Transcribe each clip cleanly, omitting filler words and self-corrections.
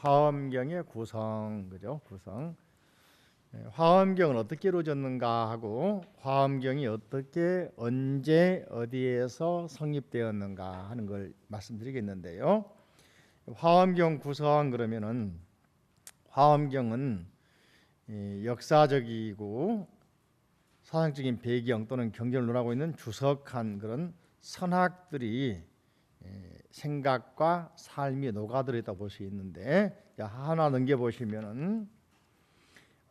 화엄경의 구성, 그죠? 구성. 화엄경은 어떻게 이루어졌는가 하고 화엄경이 어떻게 언제 어디에서 성립되었는가 하는 걸 말씀드리겠는데요. 화엄경 구성 그러면은 화엄경은 역사적이고 사상적인 배경 또는 경전을 논하고 있는 주석한 그런 선학들이 생각과 삶이 녹아들어 볼 수 있는데, 하나 넘겨 보시면은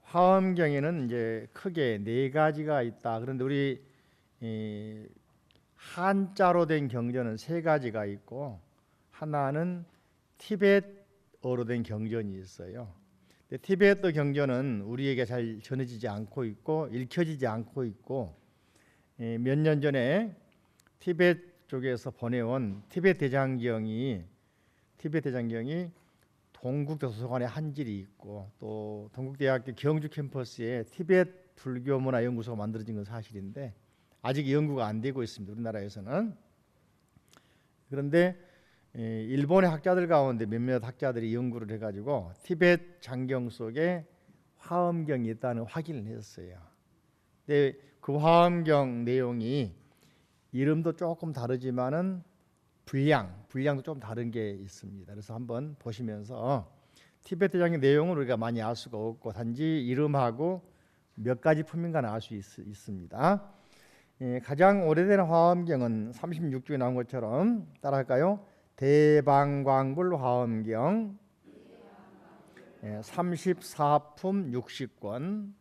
화엄경에는 이제 크게 네 가지가 있다. 그런데 우리 한자로 된 경전은 세 가지가 있고 하나는 티베트어로 된 경전이 있어요. 근데 티베트 경전은 우리에게 잘 전해지지 않고 있고 읽혀지지 않고 있고, 몇 년 전에 티베트 쪽에서 보내온 티베트 대장경이 동국대도서관에 한 질이 있고, 또 동국대학교 경주 캠퍼스에 티베트 불교문화 연구소가 만들어진 건 사실인데 아직 연구가 안 되고 있습니다, 우리나라에서는. 그런데 일본의 학자들 가운데 몇몇 학자들이 연구를 해가지고 티베트 장경 속에 화엄경이 있다는 확인을 했어요. 근데 그 화엄경 내용이 이름도 조금 다르지만은 분량도 좀 다른 게 있습니다. 그래서 한번 보시면서 티베트 장경 내용은 우리가 많이 알 수가 없고 단지 이름하고 몇 가지 품인가는 알 수 있습니다. 가장 오래된 화엄경은 36쪽에 나온 것처럼 따라할까요? 대방광불 화엄경 34품 60권,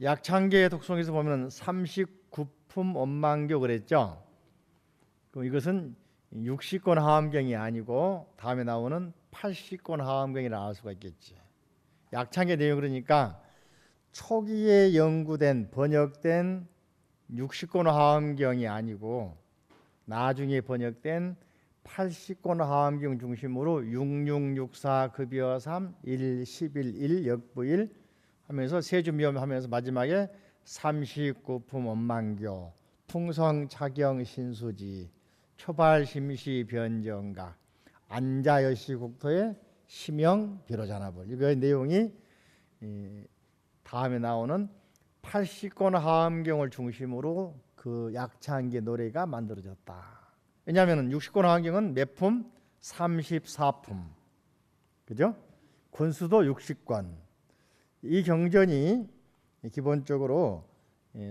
약창계 독송에서 보면 39품 원만교 그랬죠. 그럼 이것은 60권 화엄경이 아니고 다음에 나오는 80권 화엄경이라 알 수가 있겠지. 약창계 내용 그러니까 초기에 연구된 번역된 60권 화엄경이 아니고 나중에 번역된 80권 화엄경 중심으로 6664 급여 3 1 11 1 역부 1 하면서 세주미엄 하면서 마지막에 39품 원만교, 풍성차경 신수지, 초발심시 변정가, 안자여시국토의 심영 비로자나불, 이거의 내용이 다음에 나오는 80권 화엄경을 중심으로 그 약창계 노래가 만들어졌다. 왜냐하면 60권 화엄경은 몇 품? 34품, 그죠? 권수도 60권. 이 경전이 기본적으로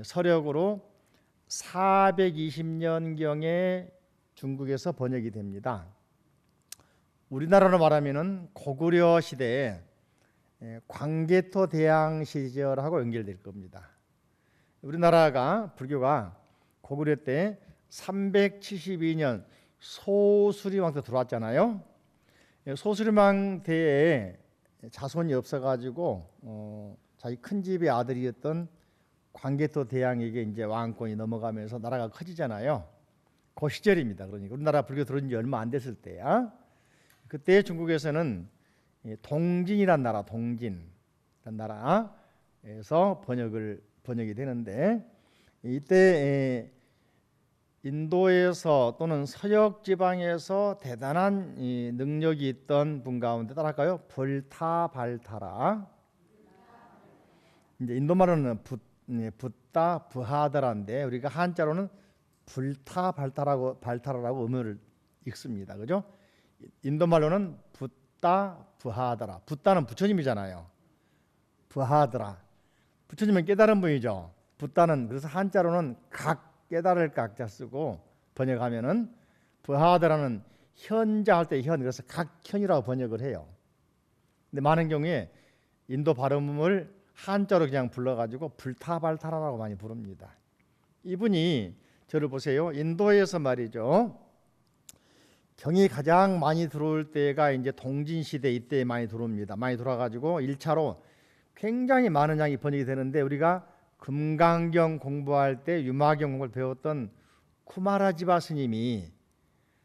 서력으로 420년경에 중국에서 번역이 됩니다. 우리나라로 말하면은 고구려 시대에 광개토 대왕 시절하고 연결될 겁니다. 우리나라가 불교가 고구려 때 372년 소수림왕 때 들어왔잖아요. 소수림왕 때에 자손이 없어가지고 자기 큰 집의 아들이었던 광개토 대왕에게 이제 왕권이 넘어가면서 나라가 커지잖아요. 그 시절입니다. 그러니까 우리나라 불교 들어온 지 얼마 안 됐을 때야. 그때 중국에서는 동진이란 나라, 동진이란 나라에서 번역이 되는데, 이때 인도에서 또는 서역 지방에서 대단한 능력이 있던 분 가운데 따라할까요? 불타발타라. 이제 인도 말로는 붓다 부하다라인데 우리가 한자로는 불타발타라고 의미를 읽습니다. 그죠? 인도 말로는 붓다 부하다라. 붓다는 부처님이잖아요. 부하다라. 부처님은 깨달은 분이죠. 붓다는, 그래서 한자로는 깨달을 각자 쓰고 번역하면은 부하다라는 현자 할 때 현, 그래서 각현이라고 번역을 해요. 근데 많은 경우에 인도 발음을 한자로 그냥 불러가지고 불타발타라라고 많이 부릅니다. 이분이 저를 보세요. 인도에서 말이죠. 경이 가장 많이 들어올 때가 이제 동진시대 이때 많이 들어옵니다. 많이 들어와가지고 1차로 굉장히 많은 양이 번역이 되는데, 우리가 금강경 공부할 때 유마경 공부를 배웠던 쿠마라지바 스님이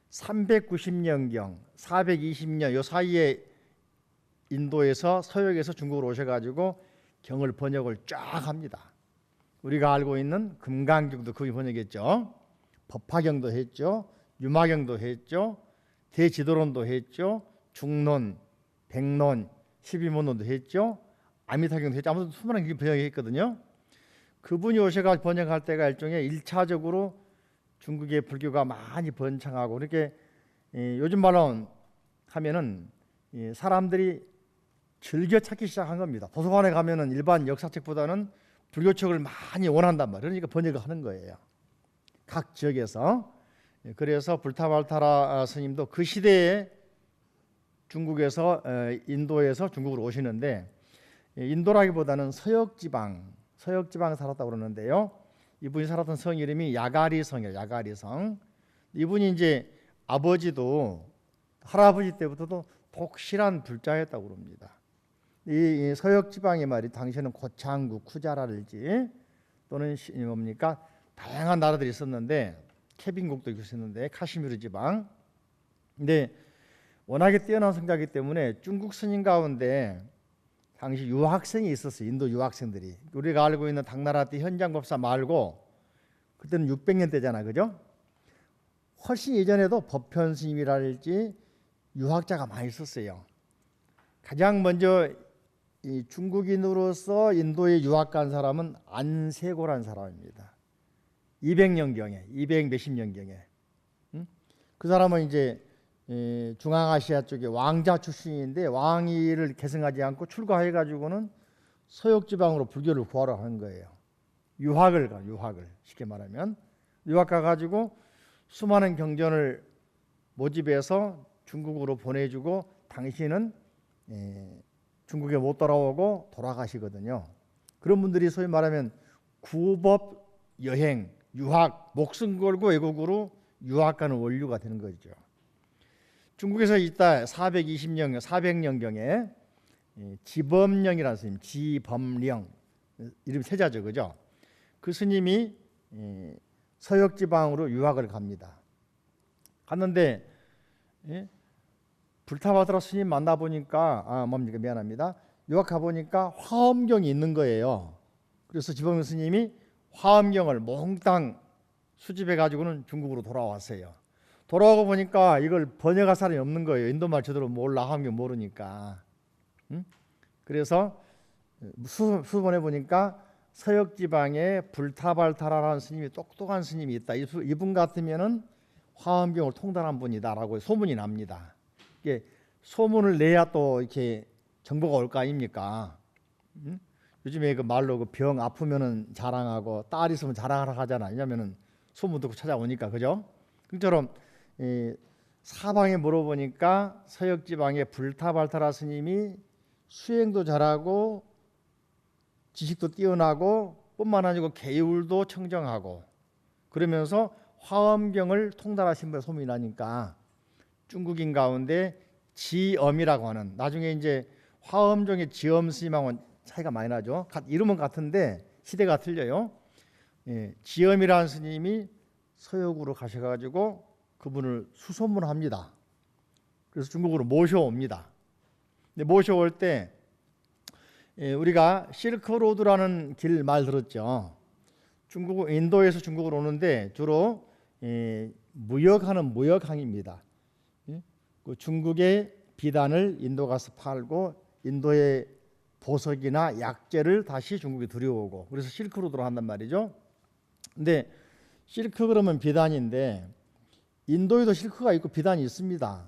390년경, 420년 요 사이에 인도에서 서역에서 중국으로 오셔가지고 경을 번역을 쫙 합니다. 우리가 알고 있는 금강경도 그분이 번역했죠. 법화경도 했죠. 유마경도 했죠. 대지도론도 했죠. 중론, 백론, 12문론도 했죠. 아미타경도 했죠. 아무튼 수많은 번역했거든요. 그분이 오셔가 번역할 때가 일종의 1차적으로 중국의 불교가 많이 번창하고 그렇게 요즘 말로 하면은 사람들이 즐겨 찾기 시작한 겁니다. 도서관에 가면은 일반 역사책보다는 불교책을 많이 원한단 말이에요. 그러니까 번역을 하는 거예요. 각 지역에서. 그래서 불타발타라 스님도 그 시대에 중국에서 인도에서 중국으로 오시는데 인도라기보다는 서역지방 살았다고 그러는데요. 이분이 살았던 성 이름이 야가리성이에요. 야가리성. 이분이 이제 아버지도 할아버지 때부터도 독실한 불자였다고 그럽니다. 이 서역지방의 말이 당시에는 고창국, 쿠자라를지 또는 뭡니까 다양한 나라들이 있었는데 케빈국도 있었는데 카시미르 지방. 근데 워낙에 뛰어난 성자이기 때문에 중국 스님 가운데 당시 유학생이 있었어요. 인도 유학생들이. 우리가 알고 있는 당나라 때 현장법사 말고 그때는 600년 때잖아, 그죠? 훨씬 예전에도 법현 스님이랄지 유학자가 많이 있었어요. 가장 먼저 이 중국인으로서 인도에 유학 간 사람은 안세고라는 사람입니다. 200년경에 200 몇십 년경에 그 사람은 이제 중앙아시아 쪽에 왕자 출신인데 왕위를 계승하지 않고 출가해 가지고는 서역지방으로 불교를 구하러 한 거예요. 유학을 쉽게 말하면 유학 가 가지고 수많은 경전을 모집해서 중국으로 보내주고 당시는 중국에 못 돌아오고 돌아가시거든요. 그런 분들이 소위 말하면 구법 여행, 유학, 목숨 걸고 외국으로 유학 가는 원류가 되는 거죠. 중국에서 이따 400년경에 지범령이라는 스님, 지범령 이름 세자죠, 그죠? 그 스님이 서역 지방으로 유학을 갑니다. 갔는데 불타바드라 스님 만나 보니까 미안합니다. 유학 가 보니까 화엄경이 있는 거예요. 그래서 지범령 스님이 화엄경을 몽땅 수집해 가지고는 중국으로 돌아왔어요. 돌아오고 보니까 이걸 번역할 사람이 없는 거예요. 인도말 제대로 몰라, 화엄경 모르니까. 그래서 수본해 보니까 서역 지방에 불타발타라라는 스님이 똑똑한 스님이 있다. 이분 같으면은 화엄경을 통달한 분이다라고 소문이 납니다. 이게 소문을 내야 또 이렇게 정보가 올 거 아닙니까? 요즘에 그 말로 그 병 아프면은 자랑하고 딸 있으면 자랑하라 하잖아. 왜냐면은 소문 듣고 찾아오니까, 그죠? 그처럼 사방에 물어보니까 서역 지방에 불타발타라 스님이 수행도 잘하고 지식도 뛰어나고 뿐만 아니고 계율도 청정하고 그러면서 화엄경을 통달하신 분 소문이 나니까 중국인 가운데 지엄이라고 하는, 나중에 이제 화엄종의 지엄 스님하고는 차이가 많이 나죠. 이름은 같은데 시대가 틀려요. 지엄이라는 스님이 서역으로 가셔가지고 그분을 수소문합니다. 그래서 중국으로 모셔옵니다. 근데 모셔올 때 우리가 실크로드라는 길 말 들었죠. 인도에서 중국으로 오는데 주로 무역하는 무역항입니다. 그 중국의 비단을 인도 가서 팔고 인도의 보석이나 약재를 다시 중국에 들여오고, 그래서 실크로드로 한단 말이죠. 근데 실크 그러면 비단인데 인도에도 실크가 있고 비단이 있습니다.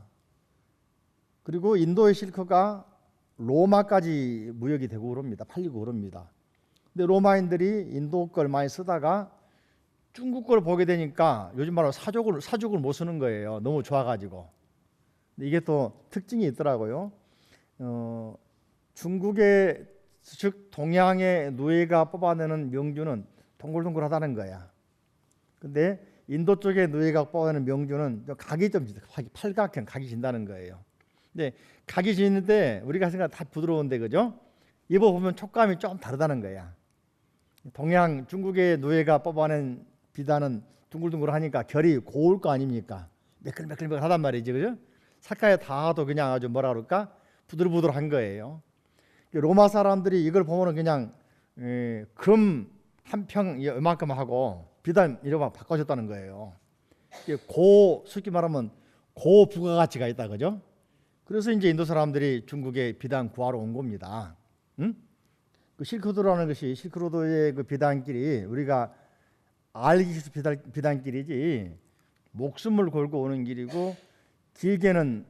그리고 인도의 실크가 로마까지 무역이 되고 그럽니다. 팔리고 그럽니다. 근데 로마인들이 인도 걸 많이 쓰다가 중국 걸 보게 되니까 요즘 말로 사족을 못 쓰는 거예요. 너무 좋아가지고. 근데 이게 또 특징이 있더라고요. 중국의 즉 동양의 누에가 뽑아내는 명주는 동글동글하다는 거야. 근데 인도 쪽의 누에가 뽑아내는 명주는 각이 좀 팔각형 각이 진다는 거예요. 근데 각이 지는데 우리가 생각 다 부드러운데, 그죠? 입어보면 촉감이 좀 다르다는 거야. 동양 중국의 누에가 뽑아낸 비단은 둥글둥글하니까 결이 고울 거 아닙니까? 매끌매끌하단 말이지, 그죠? 색깔에 닿아도 그냥 아주 뭐라 그럴까? 부들부들한 거예요. 로마 사람들이 이걸 보면은 그냥 금 한 평 이만큼 하고 비단 이러고 바꿔줬다는 거예요. 쉽게 말하면 고부가가치가 있다, 그죠? 그래서 이제 인도 사람들이 중국에 비단 구하러 온 겁니다. 응? 그 실크로드라는 것이 실크로드의 그 비단길이 우리가 알기 쉽 비단길이지 목숨을 걸고 오는 길이고 길게는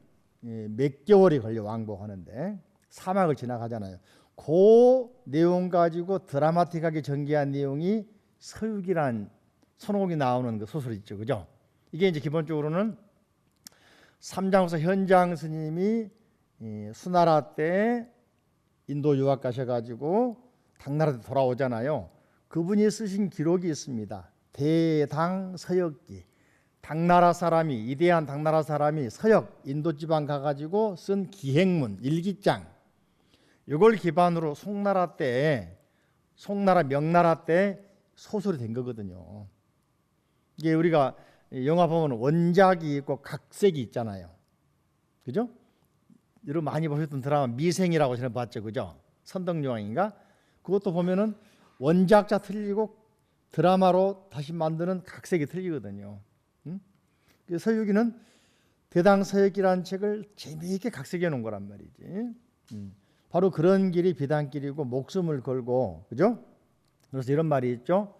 몇 개월이 걸려 왕복하는데 사막을 지나가잖아요. 그 내용 가지고 드라마틱하게 전개한 내용이 서유기란 손오공이 나오는 그 소설 있죠, 그죠? 이게 이제 기본적으로는 삼장서 현장 스님이 수나라 때 인도 유학 가셔가지고 당나라 때 돌아오잖아요. 그분이 쓰신 기록이 있습니다. 대당서역기. 당나라 사람이 위대한 당나라 사람이 서역 인도 지방 가가지고 쓴 기행문 일기장. 이걸 기반으로 송나라 명나라 때 소설이 된 거거든요. 이게 우리가 영화 보면 원작이 있고 각색이 있잖아요. 그죠? 여러분 많이 보셨던 드라마 미생이라고 저는 봤죠. 그죠? 선덕여왕인가? 그것도 보면은 원작자 틀리고 드라마로 다시 만드는 각색이 틀리거든요. 서유기는 대당서역이라는 책을 재미있게 각색해 놓은 거란 말이지. 바로 그런 길이 비단길이고 목숨을 걸고, 그죠? 그래서 이런 말이 있죠.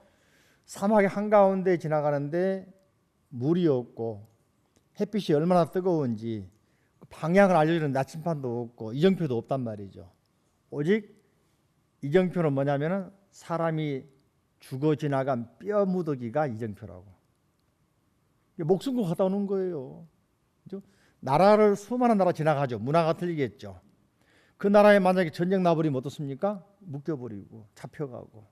사막의 한가운데 지나가는데 물이 없고 햇빛이 얼마나 뜨거운지 방향을 알려주는 나침반도 없고 이정표도 없단 말이죠. 오직 이정표는 뭐냐면은 사람이 죽어 지나간 뼈 묻어기가 이정표라고. 목숨 걸고 갔다 오는 거예요. 그죠? 나라를 수많은 나라 지나가죠. 문화가 틀리겠죠. 그 나라에 만약에 전쟁 나버리면 어떻습니까? 묶여버리고 잡혀가고.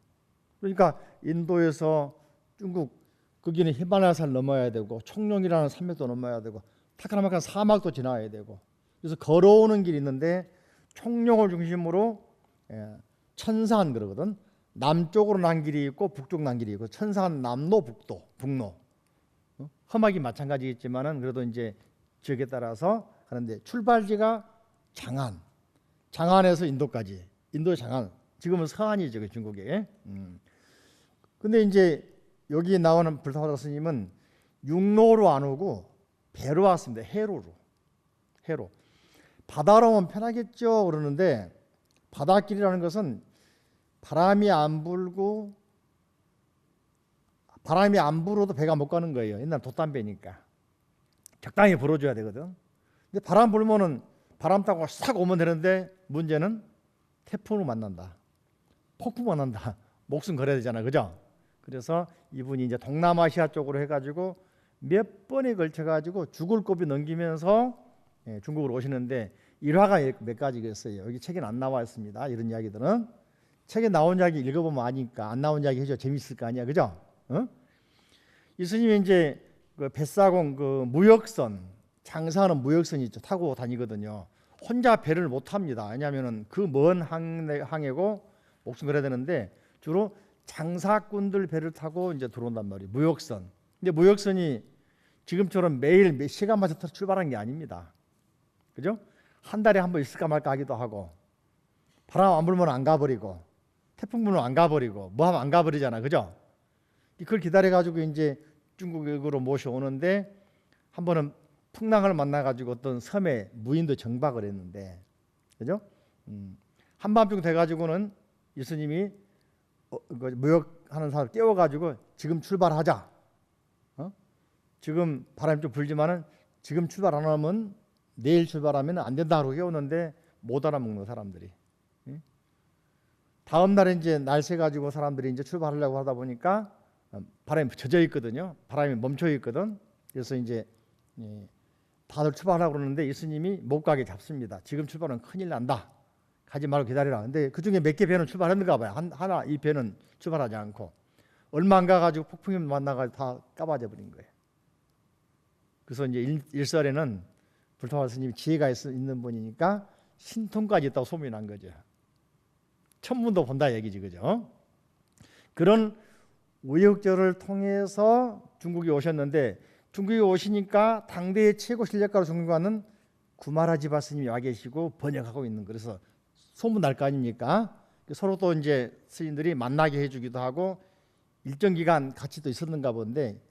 그러니까 인도에서 중국 거기는 히말라야산을 넘어야 되고 청룡이라는 산맥도 넘어야 되고 타카라마칸 사막도 지나야 되고 그래서 걸어오는 길이 있는데 청룡을 중심으로 천산 그러거든. 남쪽으로 난 길이 있고 북쪽 난 길이 있고 천산 남로 북로 험하기 마찬가지겠지만은 그래도 이제 지역에 따라서 하는데 출발지가 장안에서 인도까지 인도의 장안 지금은 서안이죠 중국에. 근데 이제 여기 나오는 불타오라 스님은 육로로 안 오고 배로 왔습니다. 해로 바다로 오면 편하겠죠 그러는데 바닷길이라는 것은 바람이 안 불어도 배가 못 가는 거예요. 옛날 돛담배니까 적당히 불어줘야 되거든. 근데 바람 불면은 바람 타고 싹 오면 되는데 문제는 태풍을 만난다, 폭풍 만난다, 목숨 걸어야 되잖아, 그죠? 그래서 이분이 이제 동남아시아 쪽으로 해가지고 몇 번에 걸쳐가지고 죽을 고비 넘기면서 중국으로 오시는데 일화가 몇 가지가 있어요. 여기 책에 안 나와 있습니다. 이런 이야기들은 책에 나온 이야기 읽어보면 아니까 안 나온 이야기 해줘 재밌을 거 아니야, 그죠? 이 스님이 이제 그 뱃사공 그 무역선 장사하는 무역선이 있죠. 타고 다니거든요. 혼자 배를 못 탑니다. 왜냐하면은 그 먼 항해고 목숨 걸어야 되는데 주로 장사꾼들 배를 타고 이제 들어온단 말이에요. 무역선. 근데 무역선이 지금처럼 매일 몇 시간마다 출발한 게 아닙니다. 그죠? 한 달에 한 번 있을까 말까 하기도 하고 바람 안 불면 안 가버리고 태풍 불면 안 가버리고 뭐 하면 안 가버리잖아, 그죠? 그걸 기다려가지고 이제 중국으로 모셔오는데 한 번은 풍랑을 만나가지고 어떤 섬에 무인도 정박을 했는데, 그죠? 한밤중 돼가지고는 예수님이 무역하는 사람을 깨워가지고 지금 출발하자. 지금 바람이 좀 불지만은 지금 출발 안 하면 내일 출발하면 안 된다고 깨우는데 못 알아먹는 사람들이. 다음 날에 이제 날새 가지고 사람들이 이제 출발하려고 하다 보니까 바람이 젖어 있거든요. 바람이 멈춰 있거든. 그래서 이제 다들 출발하려고 그러는데 예수님이 못 가게 잡습니다. 지금 출발은 큰일 난다. 가지 말고 기다리라. 근데 그 중에 몇 개 배는 출발했는가 봐요. 하나 이 배는 출발하지 않고 얼마 안 가가지고 폭풍이 만나가지고 다 까봐져 버린 거예요. 그래서 이제 일설에는 불타오라 스님이 지혜가 있는 분이니까 신통까지 있다고 소문이 난 거죠. 천문도 본다 얘기지, 그죠? 그런 우여곡절을 통해서 중국에 오셨는데 중국에 오시니까 당대의 최고 실력가로 중국과는 구마라지바 스님이 와 계시고 번역하고 있는, 그래서 소문 날 거 아닙니까? 서로 또 이제 스님들이 만나게 해주기도 하고 일정 기간 같이 또 있었는가 본데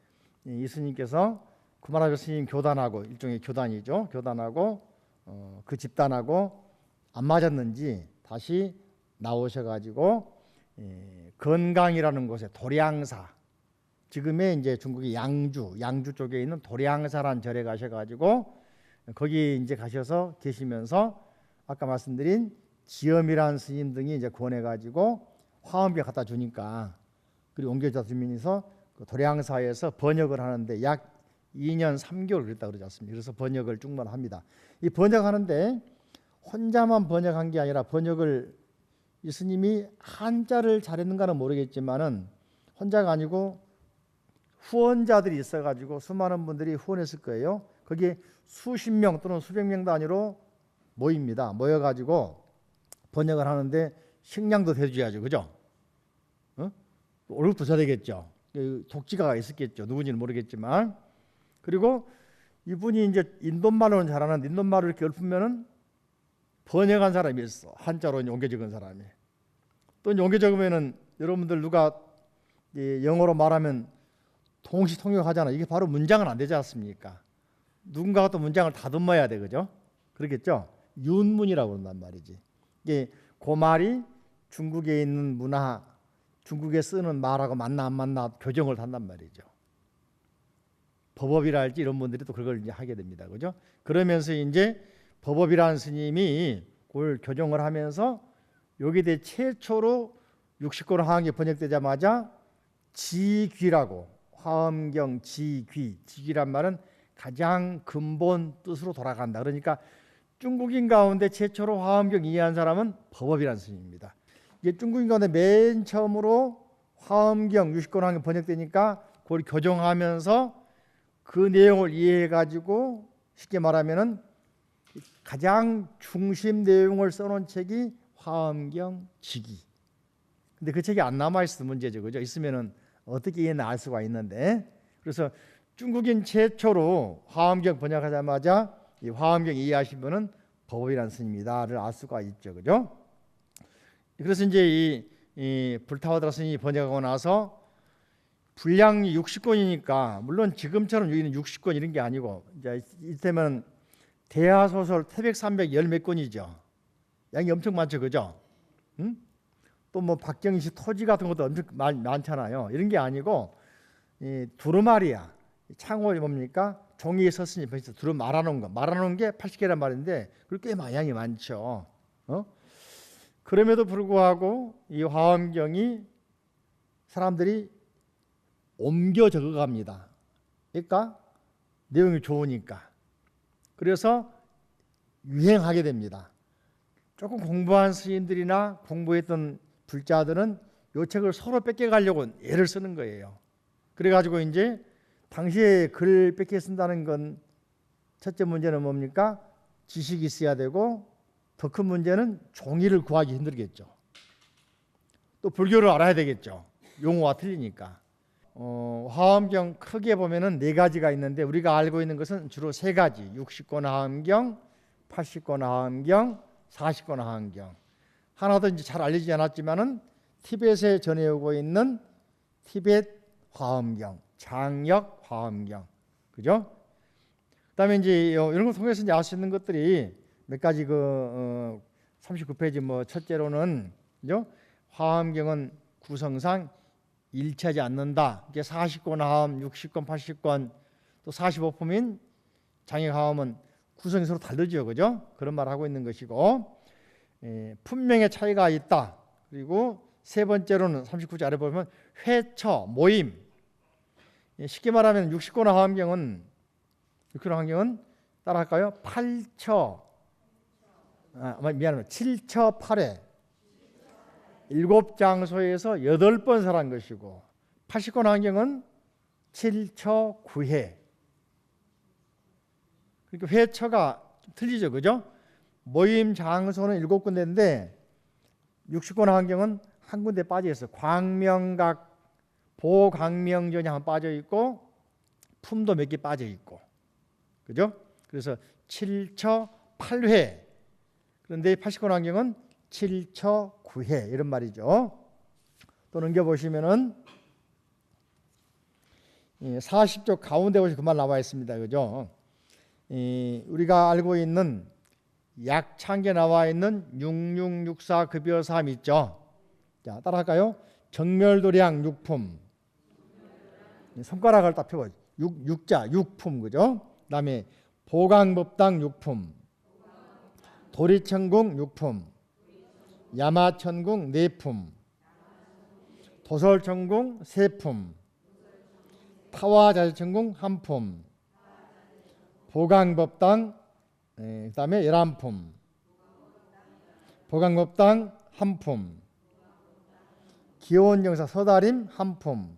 이 스님께서 구마라지바 스님 교단하고 일종의 교단이죠. 교단하고 그 집단하고 안 맞았는지 다시 나오셔가지고 건강이라는 곳에 도량사, 지금의 이제 중국의 양주 쪽에 있는 도량사란 절에 가셔가지고 거기 이제 가셔서 계시면서 아까 말씀드린 지엄이라는 스님 등이 이제 권해가지고 화엄경 갖다 주니까 그리고 옮겨다 주면서 그 도량사에서 번역을 하는데 약 2년 3개월 그랬다 그러지 않습니까? 그래서 번역을 중만합니다. 이 번역하는데 혼자만 번역한 게 아니라 번역을 이 스님이 한자를 잘했는가는 모르겠지만은 혼자가 아니고 후원자들이 있어가지고 수많은 분들이 후원했을 거예요. 거기에 수십 명 또는 수백 명 단위로 모입니다. 모여가지고 번역을 하는데 식량도 대줘야죠, 그죠? 월급도 줘야 되겠죠. 독지가가 있었겠죠. 누군지는 모르겠지만. 그리고 이분이 이제 인도말로는 잘하는 인도말로 이렇게 읊으면은 번역한 사람이 있어. 한자로 옮겨 적은 사람이. 또 옮겨 적으면은 여러분들 누가 영어로 말하면 동시통역하잖아. 이게 바로 문장은 안 되지 않습니까? 누군가가 또 문장을 다듬어야 돼, 그죠? 그렇겠죠? 윤문이라고 그런단 말이지. 이게 그 말이 중국에 있는 문화, 중국에 쓰는 말하고 맞나 안 맞나 교정을 한단 말이죠. 법업이랄지 이런 분들이 또 그걸 이제 하게 됩니다, 그죠? 그러면서 이제 법업이라는 스님이 그걸 교정을 하면서 여기에 대해 최초로 60권 화엄경이 번역되자마자 지귀라고 화엄경 지귀란 말은 가장 근본 뜻으로 돌아간다. 그러니까 중국인 가운데 최초로 화엄경 이해한 사람은 법업이라는 스님입니다. 이게 중국인 가운데 맨 처음으로 화엄경 60권 화엄경 번역되니까 그걸 교정하면서 그 내용을 이해해가지고 쉽게 말하면은 가장 중심 내용을 써놓은 책이 화엄경 지기. 근데 그 책이 안 남아 있어서 문제죠, 그죠? 있으면은 어떻게 이해나 알 수가 있는데, 그래서 중국인 최초로 화엄경 번역하자마자 이 화엄경 이해하신 분은 법업이라는 스님이다를 알 수가 있죠, 그죠? 그래서 이제 이 불타오드라 스님이 번역하고 나서 분량이 60권이니까 물론 지금처럼 여기는 60권 이런 게 아니고 이제 이때면 대하소설 태백 300 열 몇 권이죠. 양이 엄청 많죠, 그죠? 응? 또 뭐 박정희 토지 같은 것도 엄청 많잖아요. 이런 게 아니고 이 두루마리야. 창호이 뭡니까? 종이에 썼으니 벌써 두루 말아놓은 게 80개란 말인데 그게 꽤 양이 많죠. 그럼에도 불구하고 이 화엄경이 사람들이 옮겨 적어갑니다. 그러니까 내용이 좋으니까. 그래서 유행하게 됩니다. 조금 공부한 스님들이나 공부했던 불자들은 이 책을 서로 뺏겨가려고 애를 쓰는 거예요. 그래가지고 이제 당시에 글 뺏겨 쓴다는 건 첫째 문제는 뭡니까? 지식이 있어야 되고 더 큰 문제는 종이를 구하기 힘들겠죠. 또 불교를 알아야 되겠죠. 용어가 틀리니까. 화엄경 크게 보면은 4가지가 있는데 우리가 알고 있는 것은 주로 3가지. 60권 화엄경, 80권 화엄경, 40권 화엄경. 하나도 이제 잘 알려지지 않았지만은 티벳에 전해오고 있는 티벳 화엄경, 장역 화엄경, 그죠? 그다음에 이제 이런 걸 통해서 이제 알 수 있는 것들이 몇 가지 39페이지 뭐 첫째로는 그죠? 화엄경은 구성상 일치하지 않는다. 이게 40권 화엄, 60권, 80권 또 45품인 장역 화엄은 구성이 서로 다르죠, 그죠? 그런 말을 하고 있는 것이고 품명의 차이가 있다. 그리고 세 번째로는 39조 아래 보면 회처, 모임. 쉽게 말하면 60권 화엄경은 따라할까요? 7처 8회 7장소에서 8번 설한 것이고 80권 화엄경은 7처 9회. 그러니까 회처가 틀리죠, 그죠? 모임 장소는 7군데인데 60권 화엄경은 한 군데 빠져 있어. 광명각 보광명전이 한 빠져 있고 품도 몇 개 빠져 있고, 그죠? 그래서 7처 8회. 그런데 80권 화엄경은 7처 9회 이런 말이죠. 또 넘겨 보시면은 40쪽 가운데 보시 그 말 나와 있습니다, 그죠? 우리가 알고 있는 약창에 나와 있는 6664 급여 삶 있죠. 자, 따라할까요? 정멸도량 육품. 손가락을 딱 펴고 육자 육품 그죠? 그다음에 보강법당 육품, 도리천궁 육품, 야마천궁 네품, 도설천궁 세품, 타화자재천궁 한품, 보강법당 그다음에 11품, 보강법당 한품, 기원정사 서다림 한품.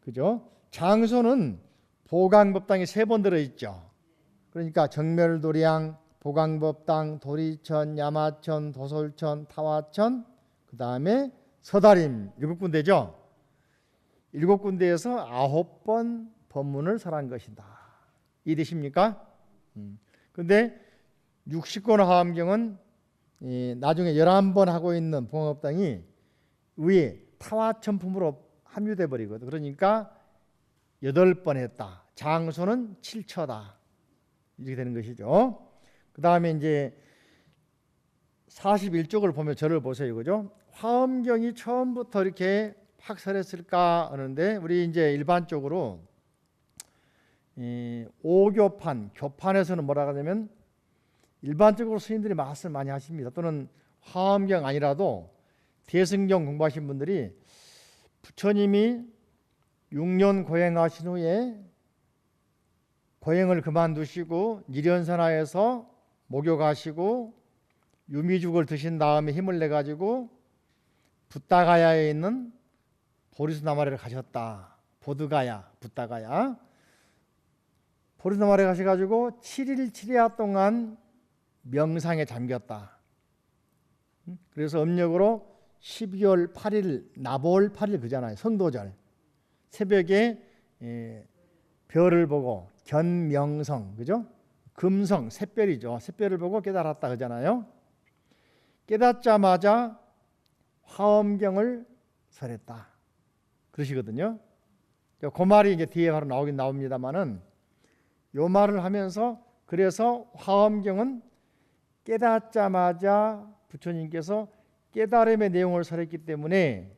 그죠? 장소는 보강법당이 3번 들어있죠. 그러니까 정멸도량, 보강법당, 도리천, 야마천, 도솔천, 타화천, 그 다음에 서다림 7군데죠. 7군데에서 9번 법문을 설한 것이다. 이해되십니까? 근데 60권 화엄경은 나중에 11번 하고 있는 보강법당이 위에 타화천품으로 함유돼 버리거든. 그러니까 8번 했다. 장소는 7처다. 이렇게 되는 것이죠. 그 다음에 이제 41쪽을 보면 저를 보세요. 그죠? 화엄경이 처음부터 이렇게 확설했을까 하는데 우리 이제 일반적으로 오교판, 교판에서는 뭐라 하냐면 일반적으로 스님들이 말씀을 많이 하십니다. 또는 화엄경 아니라도 대승경 공부하신 분들이 부처님이 6년 고행하신 후에 고행을 그만두시고 니련선하에서 목욕하시고 유미죽을 드신 다음에 힘을 내가지고 붓다가야에 있는 보리수나마리를 가셨다. 보드가야, 붓다가야. 보리수나마리에 가셔가지고 7일 7야 동안 명상에 잠겼다. 그래서 음력으로 12월 8일 나보월 8일 그잖아요. 선도절 새벽에 별을 보고 견명성 그죠? 금성 샛별이죠. 샛별을 보고 깨달았다 그잖아요. 깨닫자마자 화엄경을 설했다 그러시거든요. 그 말이 이제 뒤에 바로 나오긴 나옵니다만은 요 말을 하면서 그래서 화엄경은 깨닫자마자 부처님께서 깨달음의 내용을 설했기 때문에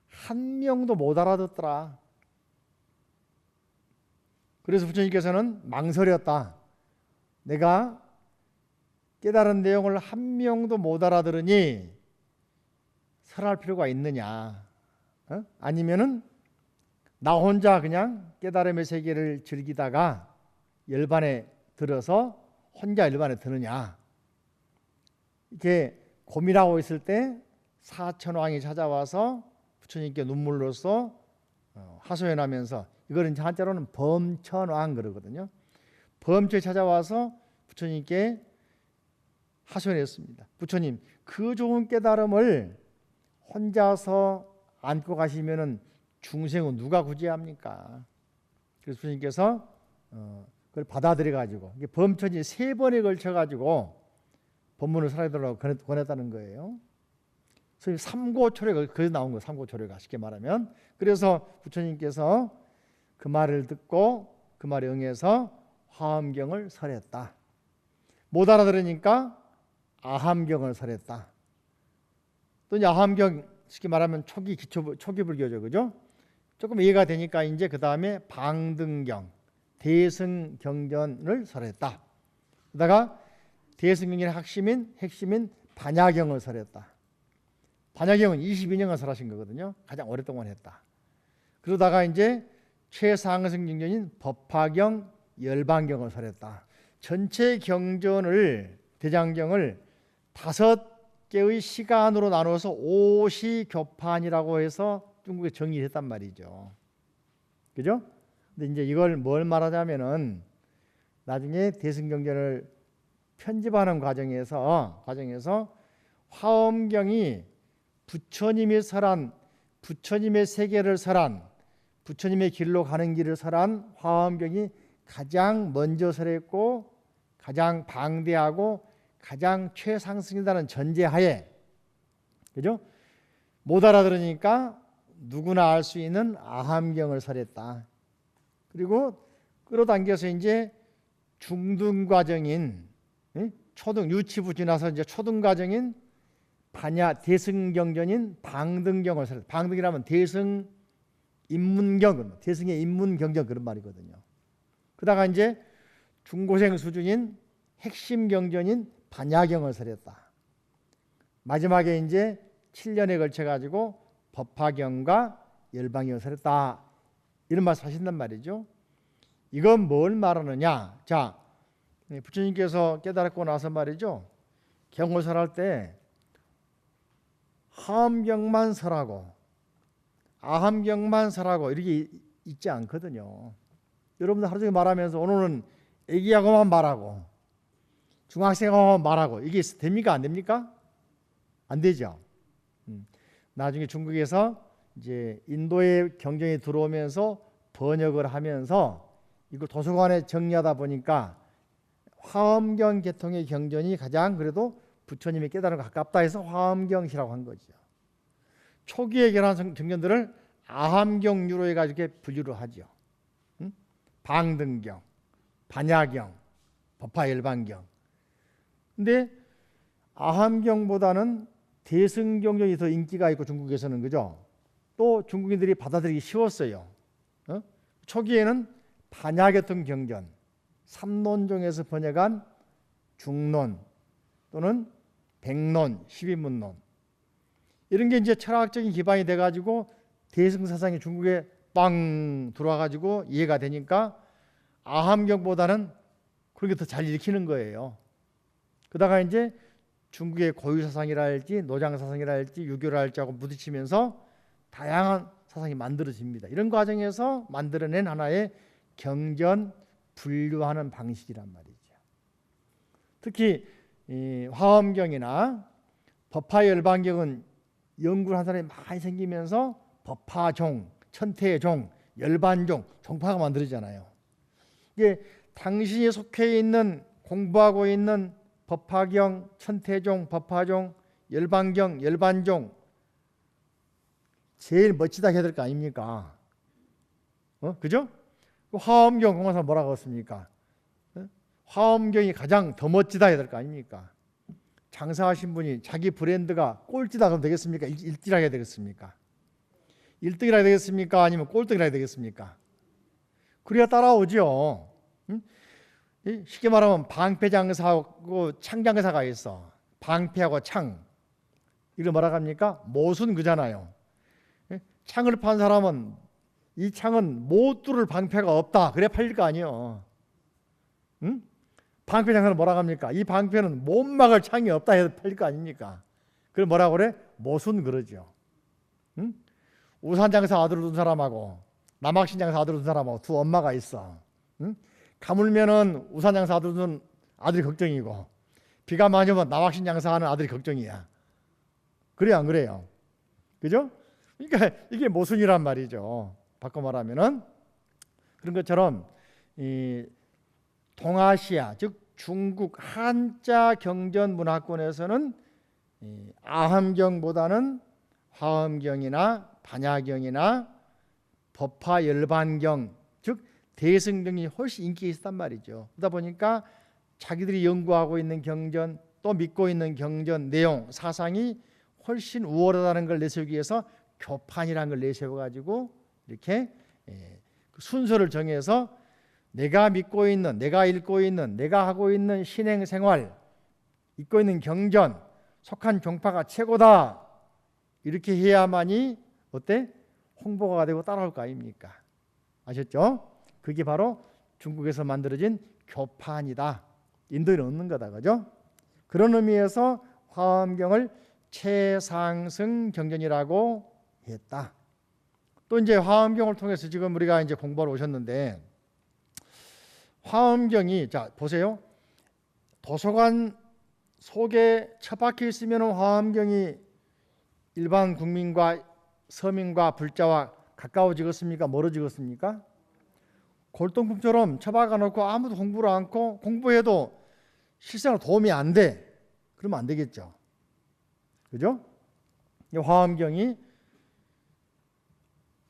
한 명도 못 알아듣더라. 그래서 부처님께서는 망설였다. 내가 깨달은 내용을 한 명도 못 알아들으니 설할 필요가 있느냐? 아니면은 나 혼자 그냥 깨달음의 세계를 즐기다가 열반에 들어서 혼자 열반에 드느냐? 이렇게 고민하고 있을 때 사천왕이 찾아와서 부처님께 눈물로써 하소연하면서 이거는 한자로는 범천왕 그러거든요. 범천이 찾아와서 부처님께 하소연했습니다. 부처님, 그 좋은 깨달음을 혼자서 안고 가시면은 중생은 누가 구제합니까? 그래서 부처님께서 그걸 받아들여 가지고 범천이 3번에 걸쳐 가지고 법문을 설하도록 권했다는 거예요. 그래서 삼고초려가 그래서 나온 거예요. 삼고초려가 쉽게 말하면. 그래서 부처님께서 그 말을 듣고 그 말에 응해서 화엄경을 설했다. 못 알아들으니까 아함경을 설했다. 또 이제 아함경 쉽게 말하면 초기 불교죠, 그죠? 조금 이해가 되니까 이제 그 다음에 방등경, 대승경전을 설했다. 그러다가 대승경전의 핵심인 반야경을 설했다. 반야경은 22년간 설하신 거거든요. 가장 오랫동안 했다. 그러다가 이제 최상승 경전인 법화경, 열반경을 설했다. 전체 경전을 대장경을 5개의 시간으로 나눠서 오시교판이라고 해서 중국에 정의했단 말이죠. 그죠? 근데 이제 이걸 뭘 말하자면은 나중에 대승경전을 편집하는 과정에서 화엄경이 부처님이 설한 부처님의 세계를 설한 부처님의 길로 가는 길을 설한 화엄경이 가장 먼저 설했고 가장 방대하고 가장 최상승이라는 전제하에 그죠? 못 알아들으니까 누구나 알 수 있는 아함경을 설했다. 그리고 끌어당겨서 이제 중등 과정인 초등 유치부 지나서 이제 초등 과정인 대승경전인 방등경을 살았다. 방등이라면 대승 인문경, 대승의 인문경전 그런 말이거든요. 그러다가 이제 중고생 수준인 핵심 경전인 반야경을 설했다. 마지막에 이제 7년에 걸쳐 가지고 법화경과 열반경을 설했다. 이런 말 하신단 말이죠. 이건 뭘 말하느냐? 자, 부처님께서 깨달았고 나서 말이죠. 경을 설할 때 하엄경만 설하고 아함경만 설하고 이렇게 있지 않거든요. 여러분들 하루 종일 말하면서 오늘은 애기하고만 말하고 중학생하고만 말하고 이게 됩니까? 안 됩니까? 안 되죠. 나중에 중국에서 이제 인도의 경전이 들어오면서 번역을 하면서 이걸 도서관에 정리하다 보니까 화엄경 계통의 경전이 가장 그래도 부처님이 깨달은 가깝다 해서 화엄경시라고 한 거죠. 초기에 결한 경전들을 아함경류로 해가지고 이렇게 분류를 하죠. 방등경, 반야경, 법화열반경. 근데 아함경보다는 대승경전이 더 인기가 있고 중국에서는 그죠? 또 중국인들이 받아들이기 쉬웠어요. 초기에는 반야계통 경전, 삼론종에서 번역한 중론 또는 백론, 십인문론 이런 게 이제 철학적인 기반이 돼가지고 대승사상이 중국에 빵 들어와가지고 이해가 되니까 아함경보다는 그런 게 더 잘 읽히는 거예요. 그러다가 이제 중국의 고유사상이라 할지 노장사상이라 할지 유교라 할지 하고 부딪히면서 다양한 사상이 만들어집니다. 이런 과정에서 만들어낸 하나의 경전 분류하는 방식이란 말이죠. 특히 이 화엄경이나 법화열반경은 연구를 한 사람이 많이 생기면서 법화종, 천태종, 열반종, 종파가 만들어지잖아요. 이게 당신이 속해 있는 공부하고 있는 법화경, 천태종, 법화종, 열반경, 열반종 제일 멋지다 해야 될 거 아닙니까? 그죠? 화엄경 공화사 뭐라고 했습니까? 화엄경이 가장 더 멋지다 해야 될 거 아닙니까? 장사하신 분이 자기 브랜드가 꼴찌다 그러면 되겠습니까? 1등이라 해야 되겠습니까? 1등이라 해야 되겠습니까? 아니면 꼴등이라 해야 되겠습니까? 그래야 따라오죠. 쉽게 말하면 방패장사하고 창장사가 있어. 방패하고 창. 이걸 뭐라고 합니까? 모순 그잖아요. 창을 판 사람은 이 창은 못 뚫을 방패가 없다. 그래 팔릴 거 아니에요. 방패 장사는 뭐라고 합니까? 이 방패는 못 막을 창이 없다 해서 팔릴 거 아닙니까? 그걸 뭐라고 그래? 모순 그러죠. 우산 장사 아들을 둔 사람하고 남학신 장사 아들을 둔 사람하고 두 엄마가 있어. 가물면은 우산 장사 아들을 둔 아들이 걱정이고 비가 많이 오면 남학신 장사하는 아들이 걱정이야. 그래요, 안 그래요? 그죠? 그러니까 이게 모순이란 말이죠. 바꿔 말하면은 그런 것처럼 이 동아시아 즉 중국 한자 경전 문화권에서는 아함경보다는 화엄경이나 반야경이나 법화열반경 즉 대승경이 훨씬 인기가 있었단 말이죠. 그러다 보니까 자기들이 연구하고 있는 경전 또 믿고 있는 경전 내용 사상이 훨씬 우월하다는 걸 내세우기 위해서 교판이라는 걸 내세워가지고 이렇게 순서를 정해서 내가 믿고 있는, 내가 읽고 있는, 내가 하고 있는 신행생활, 읽고 있는 경전, 속한 종파가 최고다. 이렇게 해야만이 어때? 홍보가 되고 따라올 거 아닙니까? 아셨죠? 그게 바로 중국에서 만들어진 교판이다. 인도에 없는 거다. 그죠? 그런 의미에서 화엄경을 최상승 경전이라고 했다. 또 이제 화엄경을 통해서 지금 우리가 이제 공부하러 오셨는데 화엄경이 자 보세요. 도서관 속에 처박혀 있으면 화엄경이 일반 국민과 서민과 불자와 가까워지겠습니까? 멀어지겠습니까? 골동품처럼 처박아 놓고 아무도 공부를 않고 공부해도 실생활 도움이 안 돼. 그러면 안 되겠죠. 그죠? 화엄경이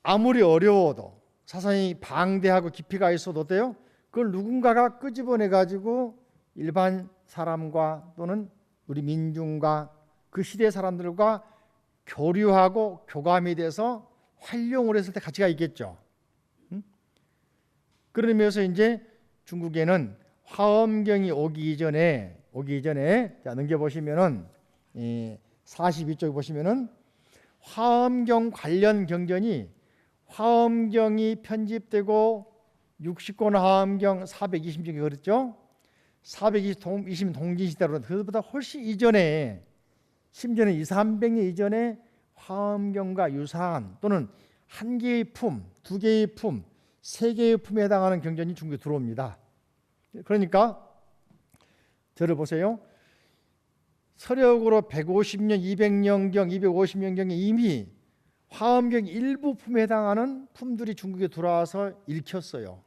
아무리 어려워도 사상이 방대하고 깊이가 있어도 어때요? 그걸 누군가가 끄집어내 가지고 일반 사람과 또는 우리 민중과 그 시대 사람들과 교류하고 교감이 돼서 활용을 했을 때 가치가 있겠죠. 그런 의미에서 이제 중국에는 화엄경이 오기 전에 자 넘겨 보시면은 42쪽 보시면은 화엄경 관련 경전이 화엄경이 편집되고 60권 화엄경 420쪽이 그랬죠. 420 동진시대로 그보다 훨씬 이전에 심지어는 200~300년 이전에 화엄경과 유사한 또는 한 개의 품, 두 개의 품, 세 개의 품에 해당하는 경전이 중국에 들어옵니다. 그러니까 저를 보세요. 서력으로 150년, 200년경, 250년경에 이미 화엄경 일부 품에 해당하는 품들이 중국에 들어와서 읽혔어요.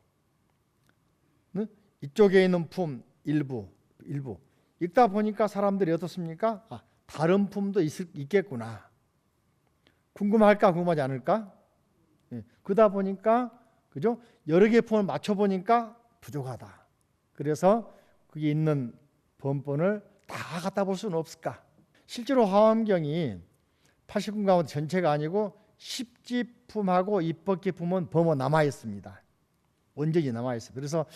이쪽에 있는 품 일부 읽다 보니까 사람들이 어떻습니까? 다른 품도 있겠구나. 궁금할까 궁금하지 않을까? 그러다 보니까 그죠? 여러 개의 품을 맞춰 보니까 부족하다. 그래서 거기 있는 번번을 다 갖다 볼 수는 없을까? 실제로 화엄경이 80권 가운데 전체가 아니고 10지품하고 입법기품은 범어 남아 있습니다. 원전이 남아 있어요. 그래서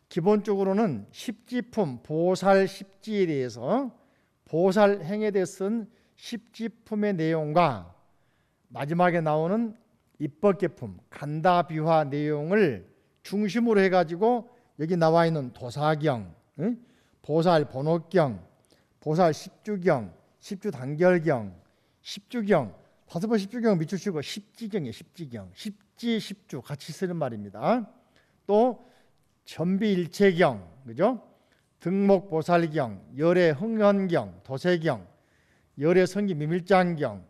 기본적으로는 10지품, 보살 10지에 대해서 보살 행에 쓴 10지품의 내용과 마지막에 나오는 입법계품, 간다비화 내용을 중심으로 해가지고 여기 나와 있는 도사경, 보살 번호경, 보살 십주경, 십주단결경, 십주경, 5번 십주경 밑줄치고 십지경이에요. 십지경, 십지, 십주 같이 쓰는 말입니다. 또 전비일체경, 그죠? 등목보살경, 열애흥현경, 도세경, 열애성기 미밀장경,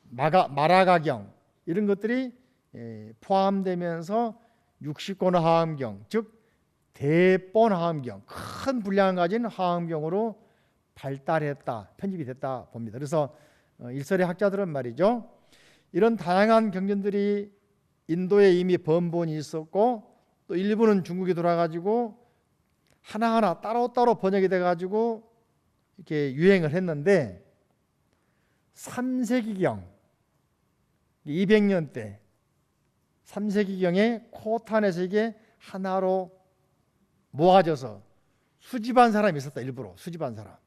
마라가경 이런 것들이 포함되면서 60권 화엄경, 즉 대본 화엄경, 큰 분량을 가진 화엄경으로 발달했다, 편집이 됐다 봅니다. 그래서 일설의 학자들은 말이죠, 이런 다양한 경전들이 인도에 이미 번본이 있었고 또 일부는 중국에 돌아가지고 하나하나 따로따로 번역이 돼가지고 이렇게 유행을 했는데 3세기경 200년대 3세기경에 코탄에서 이게 하나로 모아져서 수집한 사람이 있었다. 일부러 수집한 사람.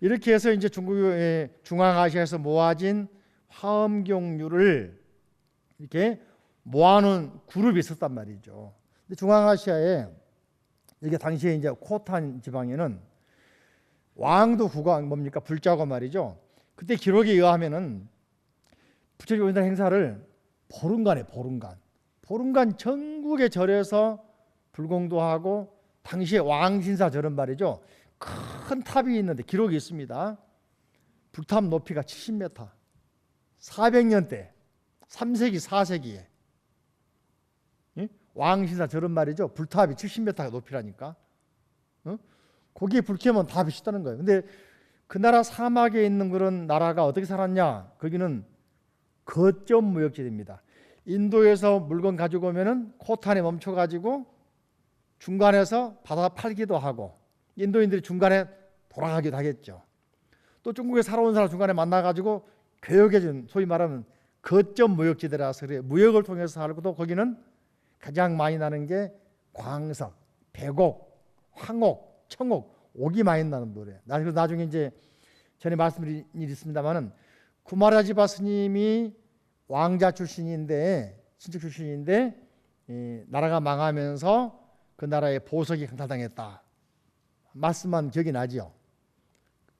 이렇게 해서 이제 중국의 중앙아시아에서 모아진 화엄경류를 이렇게 모아놓은 그룹이 있었단 말이죠. 근데 중앙아시아에 이게 당시에 이제 코탄 지방에는 왕도 국왕 뭡니까 불자고 말이죠. 그때 기록에 의하면은 부처님 오신다는 행사를 보름간 전국의 절에서 불공도 하고 당시에 왕신사 절은 말이죠. 큰 탑이 있는데 기록이 있습니다. 불탑 높이가 70m. 400년대 3세기 4세기에 왕신사 절은 말이죠. 불탑이 70m 높이라니까. 거기에 불 켜면 다 비치다는 거예요. 근데 그 나라 사막에 있는 그런 나라가 어떻게 살았냐? 거기는 거점 무역지대입니다. 인도에서 물건 가지고 오면은 코탄에 멈춰 가지고 중간에서 받아 팔기도 하고 인도인들이 중간에 돌아가기도 하겠죠. 또 중국에 살아온 사람 중간에 만나 가지고 교역해준 소위 말하는 거점 무역지대라서 그래. 무역을 통해서 살고도 거기는 가장 많이 나는 게 광석, 백옥, 황옥, 청옥, 옥이 많이 나는 노래. 나중에 이제 전에 말씀드린 일이 있습니다만은 구마라지바 스님이 왕자 출신인데 친척 출신인데 나라가 망하면서 그 나라의 보석이 강탈당했다. 말씀만 기억이 나지요.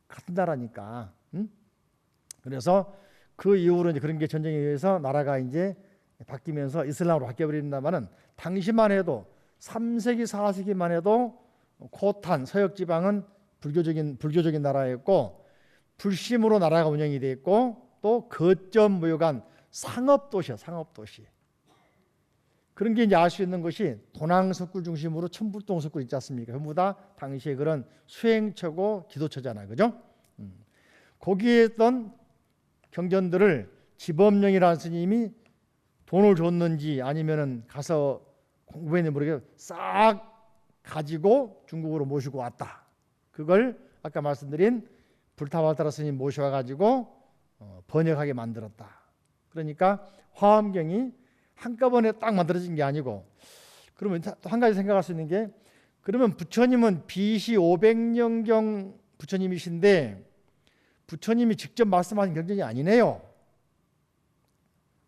같은 나라니까. 그래서 그 이후로 이제 그런 게 전쟁에 의해서 나라가 이제 바뀌면서 이슬람으로 바뀌어버린다마는 당시만 해도 3세기 4세기만 해도 코탄 서역 지방은 불교적인 나라였고 불심으로 나라가 운영이 돼 있고 또 거점 무역한 상업도시야. 상업도시. 그런 게 이제 알 수 있는 것이 도낭석굴 중심으로 천불동석굴 있지 않습니까? 전부 다 당시에 그런 수행처고 기도처잖아요. 그죠? 거기에 있던 경전들을 지범령이라는 스님이 돈을 줬는지 아니면은 가서 공부했는지 모르겠어요. 싹 가지고 중국으로 모시고 왔다. 그걸 아까 말씀드린 불타와타라 스님 모셔와 가지고 번역하게 만들었다. 그러니까 화엄경이 한꺼번에 딱 만들어진 게 아니고, 그러면 또 한 가지 생각할 수 있는 게, 그러면 부처님은 BC 500년경 부처님이신데 부처님이 직접 말씀하신 경전이 아니네요.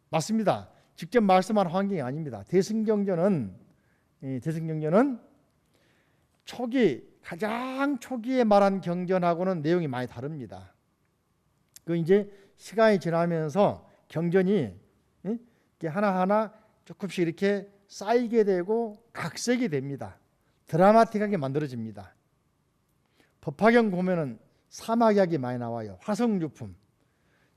맞습니다. 직접 말씀한 화엄경이 아닙니다. 대승경전은 가장 초기에 말한 경전하고는 내용이 많이 다릅니다. 그 이제 시간이 지나면서 경전이 이렇게 하나하나 조금씩 이렇게 쌓이게 되고 각색이 됩니다. 드라마틱하게 만들어집니다. 법화경 보면은 사막 이야기 많이 나와요. 화성유품.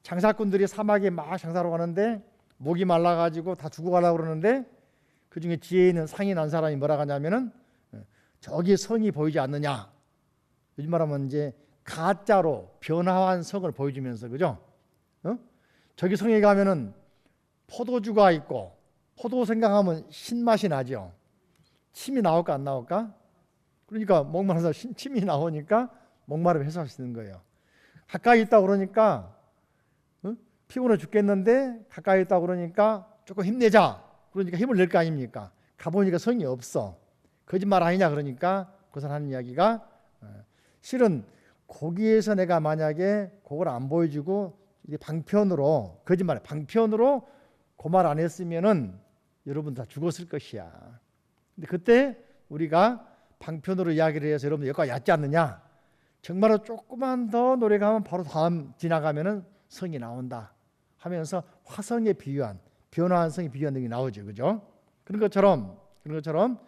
장사꾼들이 사막에 막 장사로 가는데 목이 말라가지고 다 죽어가려고 그러는데 그 중에 지혜 있는 상이 난 사람이 뭐라고 하냐면은 저기 성이 보이지 않느냐. 요즘 말하면 이제 가짜로 변화한 성을 보여주면서, 그죠? 저기 성에 가면은 포도주가 있고 포도 생각하면 신맛이 나죠. 침이 나올까 안 나올까? 그러니까 목마르서 침이 나오니까 목마름을 해소할 수 있는 거예요. 가까이 있다 그러니까 피곤해 죽겠는데 가까이 있다 그러니까 조금 힘내자. 그러니까 힘을 낼 거 아닙니까? 가보니까 성이 없어. 거짓말 아니냐 그러니까 그것을 하는 이야기가, 실은 거기에서 내가 만약에 그걸 안 보여주고 방편으로, 거짓말에 방편으로 그 말 안 했으면은 여러분 다 죽었을 것이야. 근데 그때 우리가 방편으로 이야기를 해서 여러분 여기가 얕지 않느냐? 정말로 조금만 더 노력하면 바로 다음 지나가면은 성이 나온다 하면서 화성에 비유한, 변화한 성에 비유한 등이 나오죠, 그죠? 그런 것처럼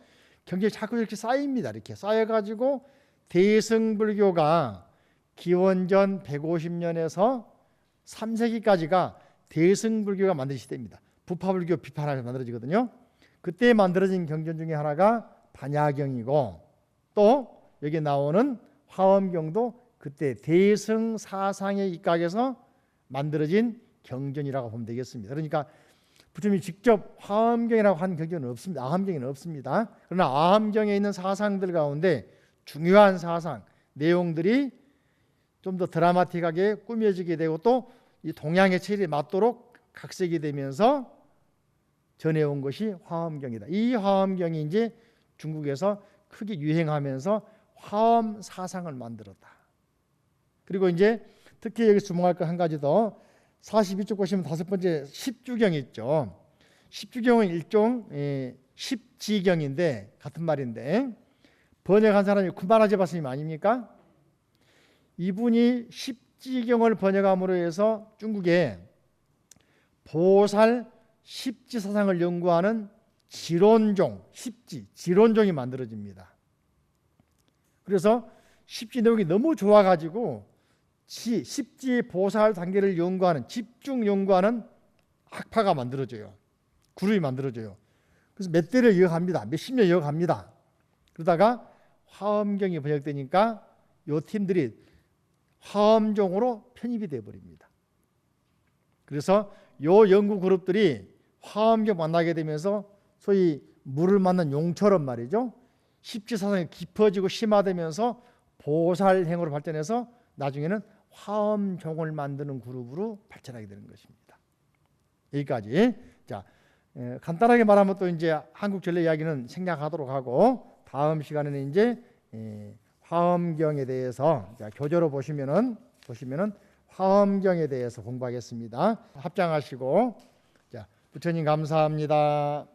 경전이 자꾸 이렇게 쌓입니다. 이렇게 쌓여가지고 대승불교가 기원전 150년에서 3세기까지가 대승불교가 만든 시대입니다. 부파불교 비판하면서 만들어지거든요. 그때 만들어진 경전 중에 하나가 반야경이고, 또 여기 나오는 화엄경도 그때 대승 사상에 입각해서 만들어진 경전이라고 보면 되겠습니다. 그러니까 부처님이 직접 화엄경이라고 한 경전은 없습니다. 아함경에는 없습니다. 그러나 아함경에 있는 사상들 가운데 중요한 사상, 내용들이 좀 더 드라마틱하게 꾸며지게 되고 또 이 동양의 체질에 맞도록 각색이 되면서 전해온 것이 화엄경이다. 이 화엄경이 이제 중국에서 크게 유행하면서 화엄 사상을 만들었다. 그리고 이제 특히 여기 주목할 거 한 가지 더, 42쪽 보시면 다섯 번째 십주경 있죠. 십주경은 일종 십지경인데 같은 말인데, 번역한 사람이 쿠마라제 바스님 아닙니까? 이분이 십지경을 번역함으로 해서 중국에 보살 십지 사상을 연구하는 지론종, 지론종이 만들어집니다. 그래서 십지 내용이 너무 좋아가지고 십지 보살 단계를 연구하는, 집중 연구하는 학파가 만들어져요. 그룹이 만들어져요. 그래서 몇 대를 이어갑니다. 몇십 년 이어갑니다. 그러다가 화엄경이 번역되니까 이 팀들이 화엄종으로 편입이 되어버립니다. 그래서 이 연구 그룹들이 화엄경 만나게 되면서 소위 물을 맞는 용처럼 말이죠. 십지 사상이 깊어지고 심화되면서 보살행으로 발전해서 나중에는 화엄종을 만드는 그룹으로 발전하게 되는 것입니다. 여기까지. 자, 간단하게 말하면 또 이제 한국 전래 이야기는 생략하도록 하고, 다음 시간에는 이제 화엄경에 대해서 교재로 보시면은 화엄경에 대해서 공부하겠습니다. 합장하시고, 자, 부처님 감사합니다.